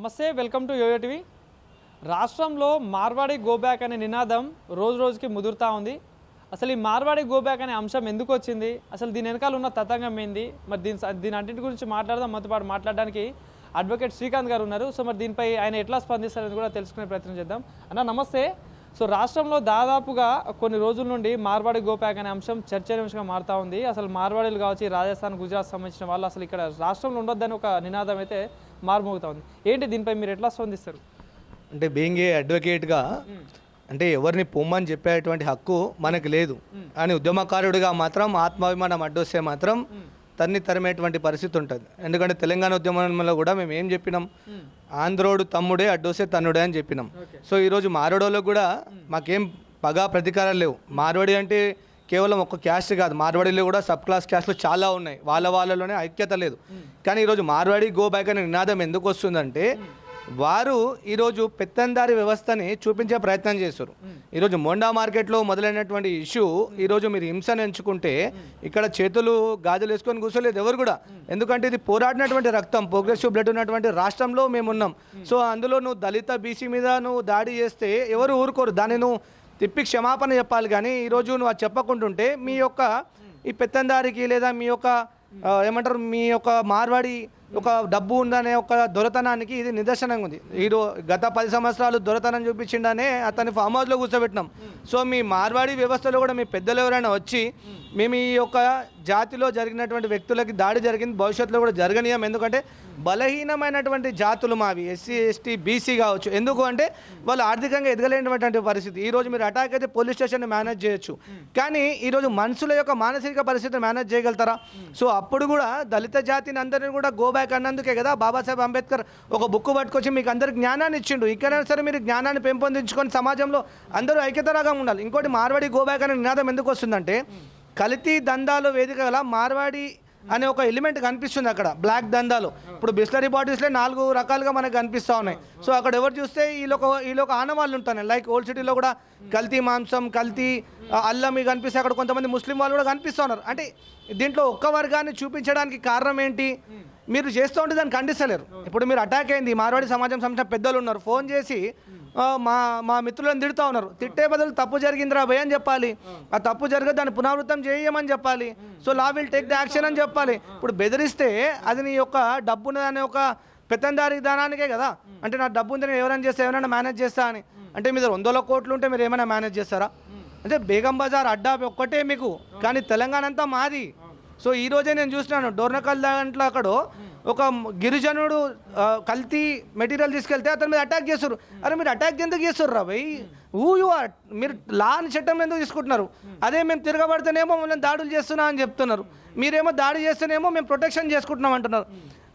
నమస్తే, welcome to yo-yo TV. రాష్ట్రంలో Marwadi go back అనే నినాదం రోజు రోజుకి ముదురుతూ ఉంది. అసలు ఈ మార్వాడి గో బ్యాక్ అనే అంశం ఎందుకు వచ్చింది, అసలు దీని వెనకాల ఉన్న తతంగం ఏంది, మరి దీని అన్నింటి గురించి మాట్లాడదాం. మనతో పాటు మాట్లాడడానికి అడ్వకేట్ శ్రీకాంత్ గారు ఉన్నారు. సో మరి దీనిపై ఆయన ఎట్లా స్పందిస్తారని కూడా తెలుసుకునే ప్రయత్నం చేద్దాం. అన్న నమస్తే. సో రాష్ట్రంలో దాదాపుగా కొన్ని రోజుల నుండి మార్వాడి గో బ్యాక్ అనే అంశం చర్చనీయాంశంగా మారుతూ ఉంది. అసలు మార్వాడీలు కావచ్చు, రాజస్థాన్, గుజరాత్ సంబంధించిన వాళ్ళు అసలు ఇక్కడ రాష్ట్రంలో ఉండొద్దని ఒక నినాదం అయితే మారుమోగుతా ఉంది. ఏంటి దీనిపై మీరు ఎట్లా స్పందిస్తారు? అంటే బీయింగ్ ఏ అడ్వకేట్గా అంటే ఎవరిని పొమ్మని చెప్పేటువంటి హక్కు మనకు లేదు అని ఉద్యమకారుడిగా మాత్రం ఆత్మాభిమానం అడ్డొస్తే మాత్రం తరిమేటువంటి పరిస్థితి ఉంటుంది. ఎందుకంటే తెలంగాణ ఉద్యమంలో కూడా మేము ఏం చెప్పినాం, ఆంధ్రోడు తమ్ముడే అడ్డొస్తే తన్నుడే అని చెప్పినాం. సో ఈరోజు మార్వాడోళ్ళకు కూడా మాకేం పగా ప్రతీకారాలు లేవు. మార్వాడి అంటే కేవలం ఒక క్యాస్ట్ కాదు, మార్వాడీలో కూడా సబ్ క్లాస్ క్యాస్ట్లు చాలా ఉన్నాయి, వాళ్ళలోనే ఐక్యత లేదు. కానీ ఈరోజు మార్వాడి గో బ్యాక్ అనే నినాదం ఎందుకు వస్తుందంటే వారు ఈరోజు పెత్తందారి వ్యవస్థని చూపించే ప్రయత్నం చేస్తారు. ఈరోజు మోండా మార్కెట్లో మొదలైనటువంటి ఇష్యూ ఈరోజు మీరు హింసను ఎంచుకుంటే ఇక్కడ చేతులు గాజులు వేసుకొని కూర్చోలేదు ఎవరు కూడా. ఎందుకంటే ఇది పోరాడినటువంటి రక్తం, ప్రోగ్రెసివ్ బ్లడ్ ఉన్నటువంటి రాష్ట్రంలో మేము ఉన్నాం. సో అందులో నువ్వు దళిత బీసీ మీద నువ్వు దాడి చేస్తే ఎవరు ఊరుకోరు, దాన్ని నువ్వు తిప్పి క్షమాపణ చెప్పాలి. కానీ ఈరోజు నువ్వు అది చెప్పకుంటుంటే మీ యొక్క ఈ పెత్తందారికి లేదా మీ యొక్క ఏమంటారు మీ యొక్క మార్వాడి ఒక డబ్బు ఉందనే ఒక దొరతనానికి ఇది నిదర్శనంగా ఉంది. గత 10 సంవత్సరాలు దొరతనం చూపించిండనే అతన్ని ఫామ్ హౌస్లో కూర్చోబెట్టినాం. సో మీ మార్వాడి వ్యవస్థలో కూడా మీ పెద్దలు ఎవరైనా వచ్చి మేము ఈ యొక్క జాతిలో జరిగినటువంటి వ్యక్తులకి దాడి జరిగింది, భవిష్యత్తులో కూడా జరగనీయం. ఎందుకంటే బలహీనమైనటువంటి జాతులు మావి, ఎస్సీ ఎస్టీ బీసీ కావచ్చు. ఎందుకు అంటే వాళ్ళు ఆర్థికంగా ఎదగలేనటువంటి పరిస్థితి. ఈరోజు మీరు అటాక్ అయితే పోలీస్ స్టేషన్ని మేనేజ్ చేయొచ్చు, కానీ ఈరోజు మనుషుల యొక్క మానసిక పరిస్థితిని మేనేజ్ చేయగలుగుతారా? సో అప్పుడు కూడా దళిత జాతిని అందరినీ కూడా గో బ్యాక్ అన్నందుకే కదా బాబాసాహెబ్ అంబేద్కర్ ఒక బుక్ పట్టుకొచ్చి మీకు అందరికి జ్ఞానాన్ని ఇచ్చిండు. ఇక్కడైనా సరే మీరు జ్ఞానాన్ని పెంపొందించుకొని సమాజంలో అందరూ ఐక్యతరాగా ఉండాలి. ఇంకోటి మార్వాడి గో బ్యాక్ అనే నినాదం ఎందుకు వస్తుందంటే కల్తీ దందాలు వేదిక గల మార్వాడి అనే ఒక ఎలిమెంట్ కనిపిస్తుంది అక్కడ. బ్లాక్ దందాలు ఇప్పుడు బిస్లరీ బాటిల్స్లో 4 రకాలుగా మనకు కనిపిస్తూ ఉన్నాయి. సో అక్కడ ఎవరు చూస్తే వీళ్ళొక ఆనవాళ్ళు ఉంటాయి. లైక్ ఓల్డ్ సిటీలో కూడా కల్తీ మాంసం, కల్తీ అల్లం ఇవి కనిపిస్తే అక్కడ కొంతమంది ముస్లిం వాళ్ళు కూడా కనిపిస్తూ ఉన్నారు. అంటే దీంట్లో ఒక్క వర్గాన్ని చూపించడానికి కారణం ఏంటి? మీరు చేస్తూ ఉంటే దాన్ని ఖండిస్తలేరు. ఇప్పుడు మీరు అటాక్ అయింది, మార్వాడి సమాజం సంబంధించిన పెద్దలు ఉన్నారు, ఫోన్ చేసి మా మిత్రులను తిడుతూ ఉన్నారు. తిట్టే బదులు తప్పు జరిగిందిరా భయ్ అని చెప్పాలి. ఆ తప్పు జరగదు, దాన్ని పునరావృతం చేయమని చెప్పాలి. So law will take the action అని చెప్పాలి. ఇప్పుడు బెదిరిస్తే అది నీ యొక్క డబ్బునే ఒక పెత్తందారి విధానానికే కదా. అంటే నా డబ్బు ఉంది, నేను ఎవరైనా చేస్తే ఏమైనా మేనేజ్ చేస్తా అని. అంటే మీ దగ్గర 100 కోట్లు ఉంటే మీరు ఏమైనా మేనేజ్ చేస్తారా? అంటే బేగం బజార్ అడ్డా ఒక్కటే మీకు, కానీ తెలంగాణ అంతా మాది. సో ఈరోజే నేను చూసినాను డోర్నకల్ దాంట్లో అక్కడ ఒక గిరిజనుడు కల్తీ మెటీరియల్ తీసుకెళ్తే అతని మీద అటాక్ చేస్తారు. అరే మీరు అటాక్ ఎందుకు చేస్తారు రా భయ్? మీరు లా అని చట్టం ఎందుకు తీసుకుంటున్నారు? అదే మేము తిరగబడితేనేమో మమ్మల్ని దాడులు చేస్తున్నా అని చెప్తున్నారు, మీరేమో దాడి చేస్తేనేమో మేము ప్రొటెక్షన్ చేసుకుంటున్నాం అంటున్నారు.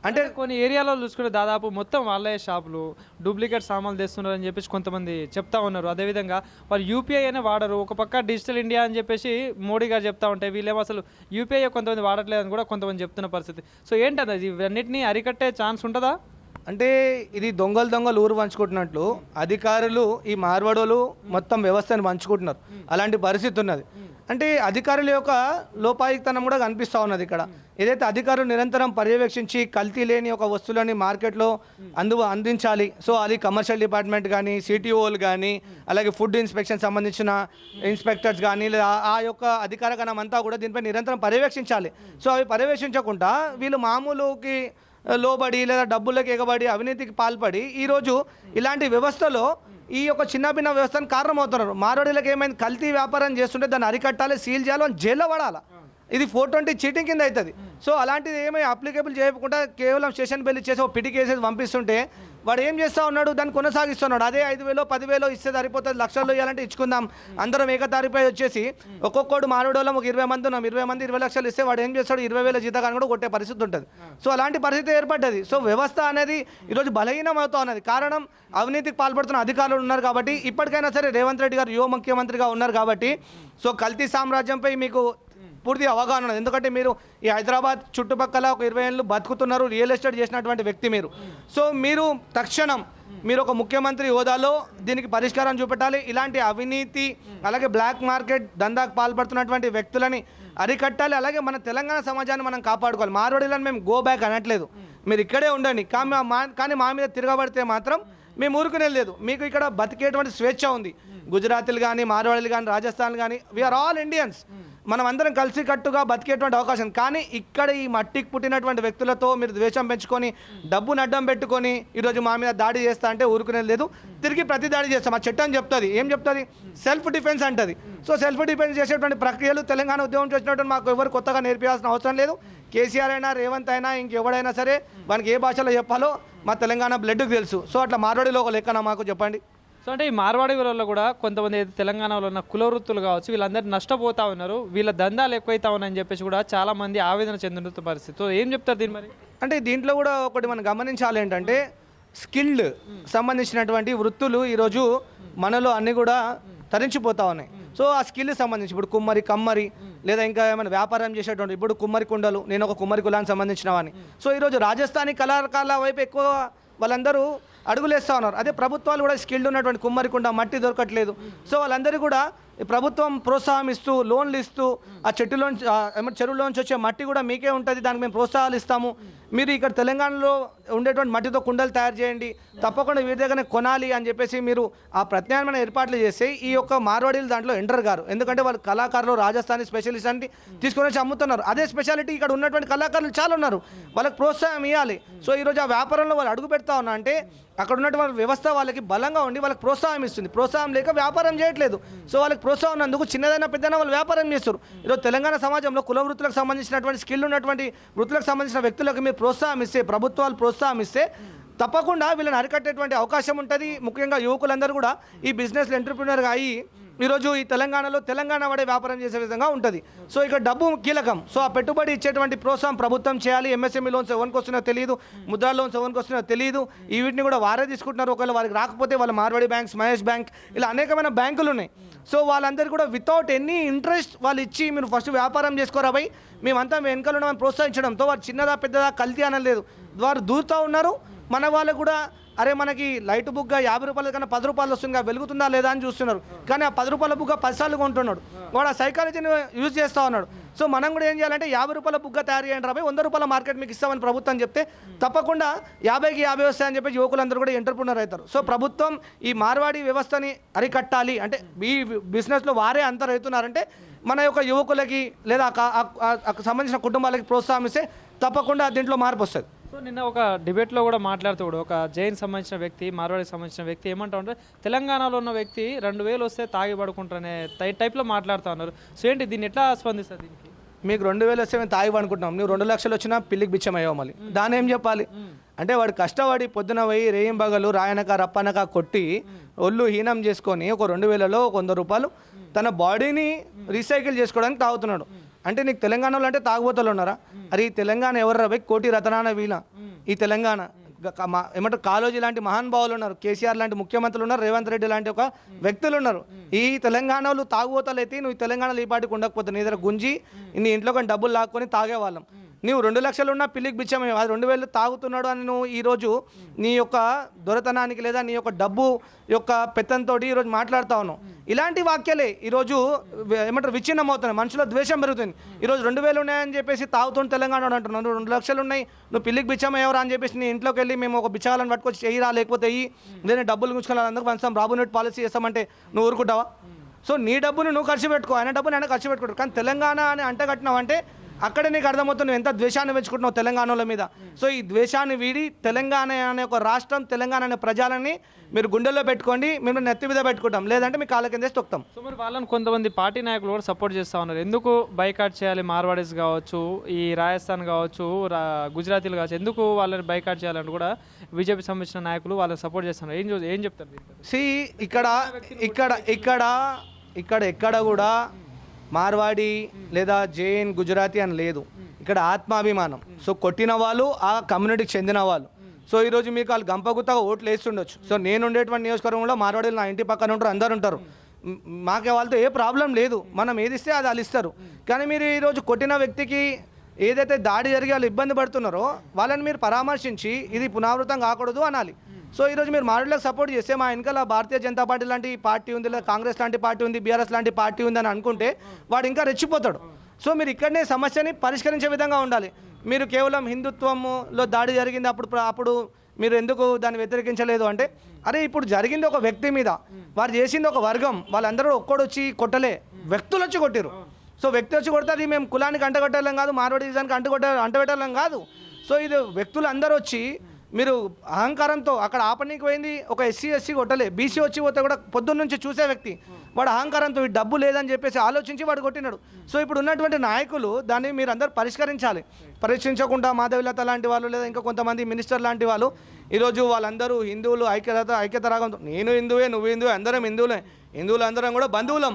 అంటే కొన్ని ఏరియాలో చూసుకుంటే దాదాపు మొత్తం వాళ్ళే షాపులు డూప్లికేట్ సామాన్లు తెస్తున్నారు అని చెప్పేసి కొంతమంది చెప్తా ఉన్నారు. అదేవిధంగా వాళ్ళు యూపీఐ అనే వాడరు. ఒక పక్క డిజిటల్ ఇండియా అని చెప్పేసి మోడీ గారు చెప్తా ఉంటే వీళ్ళేమో అసలు యూపీఐ కొంతమంది వాడట్లేదని కూడా కొంతమంది చెప్తున్న పరిస్థితి. సో ఏంటది, ఇవన్నిటిని అరికట్టే ఛాన్స్ ఉంటుందా? అంటే ఇది దొంగలు ఊరు పంచుకుంటున్నట్లు అధికారులు ఈ మార్వాడోలు మొత్తం వ్యవస్థను పంచుకుంటున్నారు. అలాంటి పరిస్థితి ఉన్నది. అంటే అధికారుల యొక్క లోపాయుక్తనం కూడా కనిపిస్తూ ఉన్నది ఇక్కడ. ఏదైతే అధికారులు నిరంతరం పర్యవేక్షించి కల్తీ లేని ఒక వస్తువులని మార్కెట్లో అందించాలి. సో అది కమర్షియల్ డిపార్ట్మెంట్ కానీ, సిటీఓలు కానీ, అలాగే ఫుడ్ ఇన్స్పెక్షన్ సంబంధించిన ఇన్స్పెక్టర్స్ కానీ, లేదా ఆ యొక్క అధికార గణం అంతా కూడా దీనిపై నిరంతరం పర్యవేక్షించాలి. సో అవి పర్యవేక్షించకుండా వీళ్ళు మామూలుకి లోబడి లేదా డబ్బులకు ఎగబడి అవినీతికి పాల్పడి ఈరోజు ఇలాంటి వ్యవస్థలో ఈ యొక్క చిన్న భిన్న వ్యవస్థను కారణమవుతున్నారు. మార్వాడీలకు ఏమైంది, కల్తీ వ్యాపారం చేస్తుంటే దాన్ని అరికట్టాలి, సీల్ చేయాలి, అని జైల్లో పడాలి. ఇది 420 చీటింగ్ కింద అవుతుంది. సో అలాంటిది ఏమీ అప్లికేబుల్ చేయకుండా కేవలం స్టేషన్ బెల్ ఇచ్చేసి ఒక పిటి కేసేసి పంపిస్తుంటే వాడు ఏం చేస్తూ ఉన్నాడు, దాన్ని కొనసాగిస్తున్నాడు. అదే 5,000 10,000 ఇస్తే సరిపోతుంది, లక్షల్లో ఇవ్వాలంటే ఇచ్చుకుందాం అందరం ఏకతారిపై వచ్చేసి ఒక్కొక్కడు మానవుడోళ్ళం ఒక 20 మంది ఉన్నాం, 20 మంది 20 లక్షలు ఇస్తే వాడు ఏం చేస్తాడు, 20,000 జీతాన్ని కూడా కొట్టే పరిస్థితి ఉంటుంది. సో అలాంటి పరిస్థితి ఏర్పడ్డది. సో వ్యవస్థ అనేది ఈరోజు బలహీనం అవుతా ఉన్నది. కారణం అవినీతికి పాల్పడుతున్న అధికారులు ఉన్నారు కాబట్టి. ఇప్పటికైనా సరే రేవంత్ రెడ్డి గారు యువ ముఖ్యమంత్రిగా ఉన్నారు కాబట్టి సో కల్తీ సామ్రాజ్యంపై మీకు పూర్తి అవగాహన ఉన్నది. ఎందుకంటే మీరు ఈ హైదరాబాద్ చుట్టుపక్కల ఒక 20 ఏళ్ళు బతుకుతున్నారు, రియల్ ఎస్టేట్ చేసినటువంటి వ్యక్తి మీరు. సో మీరు తక్షణం మీరు ఒక ముఖ్యమంత్రి హోదాలో దీనికి పరిష్కారం చూపెట్టాలి. ఇలాంటి అవినీతి అలాగే బ్లాక్ మార్కెట్ దందాకు పాల్పడుతున్నటువంటి వ్యక్తులని అరికట్టాలి. అలాగే మన తెలంగాణ సమాజాన్ని మనం కాపాడుకోవాలి. మార్వాడీలను మేము గో బ్యాక్ అనట్లేదు, మీరు ఇక్కడే ఉండండి. కానీ మా మీద తిరగబడితే మాత్రం మేము ఊరుకునే లేదు. మీకు ఇక్కడ బతికేటువంటి స్వేచ్ఛ ఉంది. గుజరాతీలు కానీ, మార్వాడీలు కానీ, రాజస్థాన్ కానీ, వీఆర్ ఆల్ ఇండియన్స్. మనం అందరం కలిసికట్టుగా బతికేటువంటి అవకాశం. కానీ ఇక్కడ ఈ మట్టికి పుట్టినటువంటి వ్యక్తులతో మీరు ద్వేషం పెంచుకొని డబ్బును అడ్డం పెట్టుకొని ఈరోజు మా మీద దాడి చేస్తా అంటే ఊరుకునే లేదు. తిరిగి ప్రతి దాడి చేస్తాం. ఆ చట్టం చెప్తుంది, ఏం చెప్తుంది? సెల్ఫ్ డిఫెన్స్ అంటది. సో సెల్ఫ్ డిఫెన్స్ చేసేటువంటి ప్రక్రియలు తెలంగాణ ఉద్యమం చేసినట్టు మాకు ఎవరు కొత్తగా నేర్పించాల్సిన అవసరం లేదు. కేసీఆర్ అయినా, రేవంత్ అయినా, ఇంకెవడైనా సరే వానికి ఏ భాషలో చెప్పాలో మా తెలంగాణ బ్లడ్కి తెలుసు. సో అట్లా మార్వాడీలో ఒక లెక్కన మాకు చెప్పండి. సో అంటే ఈ మార్వాడి వల్ల కూడా కొంతమంది అయితే తెలంగాణలో ఉన్న కుల వృత్తులు కావచ్చు, వీళ్ళందరూ నష్టపోతా ఉన్నారు, వీళ్ళ దందాలు ఎక్కువైతా ఉన్నాయని చెప్పేసి కూడా చాలా మంది ఆవేదన చెందుతున్న పరిస్థితి. సో ఏం చెప్తారు దీని మరి? అంటే దీంట్లో కూడా ఒకటి మనం గమనించాలి ఏంటంటే స్కిల్డ్ సంబంధించినటువంటి వృత్తులు ఈరోజు మనలో అన్నీ కూడా తరించిపోతా ఉన్నాయి. సో ఆ స్కిల్ సంబంధించి ఇప్పుడు కుమ్మరి, కమ్మరి లేదా ఇంకా ఏమైనా వ్యాపారం చేసేటువంటి ఇప్పుడు కుమ్మరి కుండలు, నేను ఒక కుమ్మరి కులానికి సంబంధించిన వాడిని. సో ఈరోజు రాజస్థానీ కళాకారుల వైపు ఎక్కువ వాళ్ళందరూ అడుగులేస్తూ ఉన్నారు. అదే ప్రభుత్వాలు కూడా స్కిల్డ్ ఉన్నటువంటి కుమ్మరికుండ మట్టి దొరకట్లేదు. సో వాళ్ళందరూ కూడా ప్రభుత్వం ప్రోత్సాహం ఇస్తూ లోన్లు ఇస్తూ ఆ చెరువులోంచి వచ్చే మట్టి కూడా మీకే ఉంటుంది, దానికి మేము ప్రోత్సాహాలు ఇస్తాము, మీరు ఇక్కడ తెలంగాణలో ఉండేటువంటి మట్టితో కుండలు తయారు చేయండి, తప్పకుండా వీరి దగ్గరనే కొనాలి అని చెప్పేసి మీరు ఆ ప్రత్యామ్నాయ ఏర్పాట్లు చేస్తే ఈ యొక్క మార్వాడీలు దాంట్లో ఎంటర్ గారు. ఎందుకంటే వాళ్ళు కళాకారులు రాజస్థానీ స్పెషలిస్ట్ అని తీసుకొని వచ్చి అమ్ముతున్నారు. అదే స్పెషాలిటీ ఇక్కడ ఉన్నటువంటి కళాకారులు చాలా ఉన్నారు, వాళ్ళకి ప్రోత్సాహం ఇవ్వాలి. సో ఈరోజు ఆ వ్యాపారంలో వాళ్ళు అడుగు పెడతా ఉన్నా అంటే అక్కడ ఉన్నటువంటి వ్యవస్థ వాళ్ళకి బలంగా ఉండి వాళ్ళకి ప్రోత్సాహం ఇస్తుంది. ప్రోత్సాహం లేక వ్యాపారం చేయట్లేదు. సో వాళ్ళకి ప్రోత్సాహం ఉన్నందుకు చిన్నదైనా పెద్దైనా వాళ్ళు వ్యాపారం చేస్తారు. ఈరోజు తెలంగాణ సమాజంలో కుల వృత్తులకు సంబంధించినటువంటి స్కిల్ ఉన్నటువంటి వృత్తులకు సంబంధించిన వ్యక్తులకు మీరు ప్రోత్సాహం ఇస్తే, ప్రభుత్వాలు ప్రోత్సాహం ఇస్తే తప్పకుండా వీళ్ళని అరికట్టేటువంటి అవకాశం ఉంటుంది. ముఖ్యంగా యువకులందరూ కూడా ఈ బిజినెస్లో ఎంటర్ప్రినర్గా అయ్యి ఈరోజు ఈ తెలంగాణలో తెలంగాణ వాడే వ్యాపారం చేసే విధంగా ఉంటుంది. సో ఇక్కడ డబ్బు కీలకం. సో ఆ పెట్టుబడి ఇచ్చేటువంటి ప్రోత్సాహం ప్రభుత్వం చేయాలి. ఎంఎస్ఎంఈ లోన్స్ ఎవరికి వస్తున్నాయో తెలియదు, ముద్రా లోన్స్ ఎవరికి వస్తున్నాయో తెలియదు. ఈ వీటిని కూడా వారే తీసుకుంటున్నారు. ఒకవేళ వారికి రాకపోతే వాళ్ళ మార్వాడి బ్యాంక్స్, మహేష్ బ్యాంక్, ఇలా అనేకమైన బ్యాంకులు ఉన్నాయి. సో వాళ్ళందరూ కూడా వితౌట్ ఎనీ ఇంట్రెస్ట్ వాళ్ళు ఇచ్చి మీరు ఫస్ట్ వ్యాపారం చేసుకోరా భయ్, మేమంతా వెనకాల ఉన్నామని ప్రోత్సహించడంతో వారు చిన్నదా పెద్దదా కల్తీ అనలేదు, వారు దూరుతూ ఉన్నారు. మన వాళ్ళు కూడా అరే మనకి లైట్ బుక్గా 50 రూపాయల కన్నా 10 రూపాయలు వస్తుందిగా, వెలుగుతుందా లేదా అని చూస్తున్నారు. కానీ ఆ 10 రూపాయల బుక్గా 10 సార్లు కొంటున్నాడు, వాడు ఆ సైకాలజీని యూజ్ చేస్తూ ఉన్నాడు. సో మనం కూడా ఏం చేయాలంటే 50 రూపాయల బుక్గా తయారు చేయండి రాబోయే, 100 రూపాయల మార్కెట్ మీకు ఇస్తామని ప్రభుత్వం చెప్తే తప్పకుండా 50కి 50 వస్తాయని చెప్పి యువకులందరూ కూడా ఎంటర్ప్రినర్ అవుతారు. సో ప్రభుత్వం ఈ మార్వాడి వ్యవస్థని అరికట్టాలి అంటే ఈ బిజినెస్లో వారే అంతర్ అవుతున్నారంటే మన యొక్క యువకులకి లేదా సంబంధించిన కుటుంబాలకి ప్రోత్సాహం ఇస్తే తప్పకుండా దీంట్లో మార్పు వస్తుంది. సో నిన్న ఒక డిబేట్లో కూడా మాట్లాడుతూ కూడా ఒక జైన్ సంబంధించిన వ్యక్తి, మార్వాడికి సంబంధించిన వ్యక్తి ఏమంటా ఉంటే తెలంగాణలో ఉన్న వ్యక్తి 2000 వస్తే తాగి పడుకుంటారనే టైప్లో మాట్లాడుతూ ఉన్నారు. సో ఏంటి దీన్ని ఎట్లా స్పందిస్తారు? దీనికి మీకు 2000 వస్తే మేము తాగి పడుకుంటున్నాం, నువ్వు 2 లక్షలు వచ్చినా పిల్లికి బిచ్చం అయ్యావు, మళ్ళీ దాన్ని ఏం చెప్పాలి? అంటే వాడు కష్టపడి పొద్దున పోయి రేయింబగలు రాయనక రప్పనక కొట్టి ఒళ్ళు హీనం చేసుకొని ఒక 2000లో ఒక 100 రూపాయలు తన బాడీని రీసైకిల్ చేసుకోవడానికి తాగుతున్నాడు. అంటే నీకు తెలంగాణలో అంటే తాగుబోతలు ఉన్నారా? అరే ఈ తెలంగాణ ఎవరు రాబోయ్, కోటి రతనాన వీణ ఈ తెలంగాణ ఏమంటారు, కాళోజీ లాంటి మహానుభావులు ఉన్నారు, కేసీఆర్ లాంటి ముఖ్యమంత్రులు ఉన్నారు, రేవంత్ రెడ్డి లాంటి ఒక వ్యక్తులు ఉన్నారు. ఈ తెలంగాణలో తాగుబోతలు అయితే నువ్వు తెలంగాణలో ఈ పాటికి ఉండకపోతే నీ దగ్గర గుంజి నీ ఇంట్లో కొన్ని డబ్బులు లాక్కొని తాగేవాళ్ళం. నువ్వు 2 లక్షలు ఉన్నా పిల్లికి బిచ్చమే, అది 2000 తాగుతున్నాడు అని నువ్వు ఈరోజు నీ యొక్క దొరతనానికి లేదా నీ యొక్క డబ్బు యొక్క పెత్తంతో ఈరోజు మాట్లాడుతూ ఉన్నావు. ఇలాంటి వాక్యాలే ఈరోజు ఏమంటారు విచ్ఛిన్నం అవుతున్నాయి, మనుషులో ద్వేషం పెరుగుతుంది. ఈరోజు 2000 ఉన్నాయని చెప్పేసి తాగుతున్న తెలంగాణ అంటున్నావు, 2 లక్షలు ఉన్నాయి నువ్వు పిల్లికి బిచ్చం ఎవరా అని చెప్పేసి నీ ఇంట్లోకి వెళ్ళి మేము ఒక బిచ్చాలను పట్టుకొచ్చి చెయ్యిరా లేకపోతే అయ్యి నేను డబ్బులు గుంచుకోవాలి అందుకు పంచుతాం రాబోనెట్ పాలసీ చేస్తామంటే నువ్వు ఊరుకుంటావా? సో నీ డబ్బుని నువ్వు ఖర్చు పెట్టుకో, ఆయన డబ్బుని ఆయన ఖర్చు పెట్టుకుంటారు. కానీ తెలంగాణ అని అంటగట్టినావు అంటే అక్కడే నీకు అర్థమవుతుంది నువ్వు ఎంత ద్వేషాన్ని పెంచుకుంటున్నావు తెలంగాణల మీద. సో ఈ ద్వేషాన్ని వీడి తెలంగాణ అనే ఒక రాష్ట్రం, తెలంగాణ అనే ప్రజలని మీరు గుండెల్లో పెట్టుకోండి, మేము నెత్తి మీద పెట్టుకుంటాం, లేదంటే మీ కాళ్ళ కింద తొక్కుతాం. సో మరి వాళ్ళని కొంతమంది పార్టీ నాయకులు కూడా సపోర్ట్ చేస్తూ ఉన్నారు. ఎందుకు బైకాట్ చేయాలి మార్వాడీస్ కావచ్చు, ఈ రాజస్థాన్ కావచ్చు, గుజరాతీలు కావచ్చు, ఎందుకు వాళ్ళని బైకాట్ చేయాలని కూడా బీజేపీ సంబంధించిన నాయకులు వాళ్ళని సపోర్ట్ చేస్తున్నారు. ఏం చెప్తారు? సి ఇక్కడ ఎక్కడ కూడా మార్వాడి లేదా జైన్, గుజరాతీ అని లేదు, ఇక్కడ ఆత్మాభిమానం. సో కొట్టిన వాళ్ళు ఆ కమ్యూనిటీకి చెందిన వాళ్ళు. సో ఈరోజు మీకు వాళ్ళు గంపగుత్తగా ఓట్లు వేస్తుండొచ్చు. సో నేను ఉండేటువంటి నియోజకవర్గంలో మార్వాడీలు నా ఇంటి పక్కన ఉంటారు, అందరు ఉంటారు. మాకే వాళ్ళతో ఏ ప్రాబ్లం లేదు, మనం ఏది ఇస్తే అది వాళ్ళు ఇస్తారు. కానీ మీరు ఈరోజు కొట్టిన వ్యక్తికి ఏదైతే దాడి జరిగి వాళ్ళు ఇబ్బంది పడుతున్నారో వాళ్ళని మీరు పరామర్శించి ఇది పునరావృతం కాకూడదు అనాలి. సో ఈరోజు మీరు మారులకు సపోర్ట్ చేస్తే మా వెనకాల భారతీయ జనతా పార్టీ లాంటి పార్టీ ఉంది, లేదా కాంగ్రెస్ లాంటి పార్టీ ఉంది, బీఆర్ఎస్ లాంటి పార్టీ ఉంది అని అనుకుంటే వాడు ఇంకా రెచ్చిపోతాడు. సో మీరు ఇక్కడనే సమస్యని పరిష్కరించే విధంగా ఉండాలి. మీరు కేవలం హిందుత్వంలో దాడి జరిగింది అప్పుడు మీరు ఎందుకు దాన్ని వ్యతిరేకించలేదు అంటే, అరే ఇప్పుడు జరిగింది ఒక వ్యక్తి మీద, వారు చేసింది ఒక వర్గం, వాళ్ళందరూ ఒక్కడొచ్చి కొట్టలే, వ్యక్తులు వచ్చి కొట్టారు. సో వ్యక్తి వచ్చి కొడితే అది మేము కులానికి అంటగట్టాలం కాదు, మార్వాడిజానికి అంటగట్టాలం కాదు. సో ఇది వ్యక్తులు అందరూ వచ్చి మీరు అహంకారంతో అక్కడ ఆపనీకి పోయింది ఒక ఎస్సీ కొట్టలే, బీసీ వచ్చి పోతే కూడా పొద్దున్న నుంచి చూసే వ్యక్తి వాడు అహంకారంతో ఈ డబ్బు లేదని చెప్పేసి ఆలోచించి వాడు కొట్టినాడు. సో ఇప్పుడు ఉన్నటువంటి నాయకులు దాన్ని మీరు అందరూ పరిష్కరించాలి. పరిష్కరించకుండా మాధవిలత లాంటి వాళ్ళు లేదా ఇంకా కొంతమంది మినిస్టర్ లాంటి వాళ్ళు ఈరోజు వాళ్ళందరూ హిందువులు ఐక్యత రాగంతో, నేను హిందువే నువ్వు హిందువే అందరం హిందువులే, హిందువులందరం కూడా బంధువులం,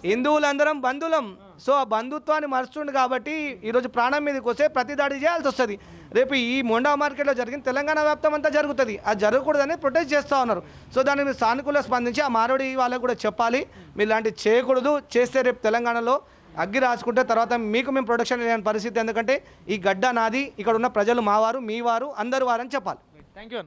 హిందువులందరం బంధువులం. సో ఆ బంధుత్వాన్ని మరుస్తుండు కాబట్టి ఈరోజు ప్రాణం మీదకి వస్తే ప్రతి దాడి చేయాల్సి వస్తుంది. రేపు ఈ మొండా మార్కెట్లో జరిగింది తెలంగాణ వ్యాప్తం అంతా జరుగుతుంది, అది జరగకూడదని ప్రొటెస్ట్ చేస్తూ ఉన్నారు. సో దానికి మీరు సానుకూలంగా స్పందించి ఆ మార్వాడి వాళ్ళకు కూడా చెప్పాలి, మీరు ఇలాంటివి చేయకూడదు, చేస్తే రేపు తెలంగాణలో అగ్గి రాసుకుంటే తర్వాత మీకు మేము ప్రొటెక్షన్ లేని పరిస్థితి. ఎందుకంటే ఈ గడ్డ నాది, ఇక్కడ ఉన్న ప్రజలు మావారు, మీ వారు, అందరు వారని చెప్పాలి. Thank you.